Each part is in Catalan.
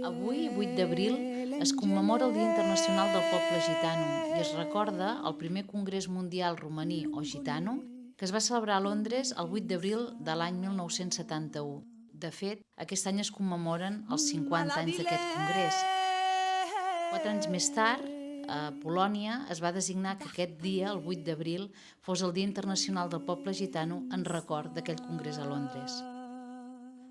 Avui, 8 d'abril, es commemora el Dia Internacional del Poble Gitano i es recorda el primer Congrés Mundial Romaní o Gitano que es va celebrar a Londres el 8 d'abril de l'any 1971. De fet, aquest any es commemoren els 50 anys d'aquest congrés. 4 anys més tard, a Polònia es va designar que aquest dia, el 8 d'abril, fos el Dia Internacional del Poble Gitano en record d'aquell congrés a Londres.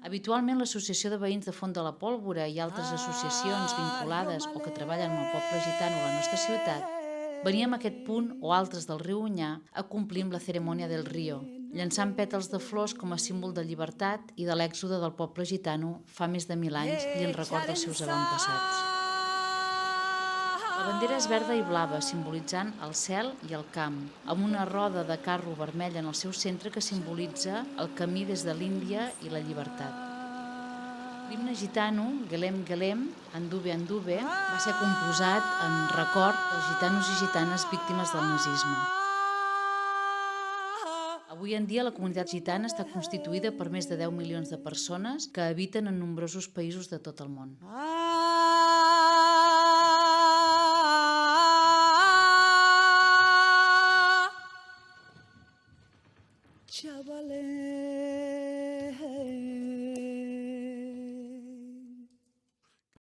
Habitualment, l'Associació de Veïns de Font de la Pólvora i altres associacions vinculades o que treballen amb el poble gitano a la nostra ciutat veníem a aquest punt o altres del riu Onyar a complir amb la cerimònia del Río, llançant pètals de flors com a símbol de llibertat i de l'èxode del poble gitano fa més de 1000 anys i en record dels seus avantpassats. La bandera és verda i blava, simbolitzant el cel i el camp, amb una roda de carro vermella en el seu centre que simbolitza el camí des de l'Índia i la llibertat. L'himne gitano, Guelem Guelem, Anduve Anduve, va ser composat en record dels gitanos i gitanes víctimes del nazisme. Avui en dia la comunitat gitana està constituïda per més de 10 milions de persones que habiten en nombrosos països de tot el món. Chavales.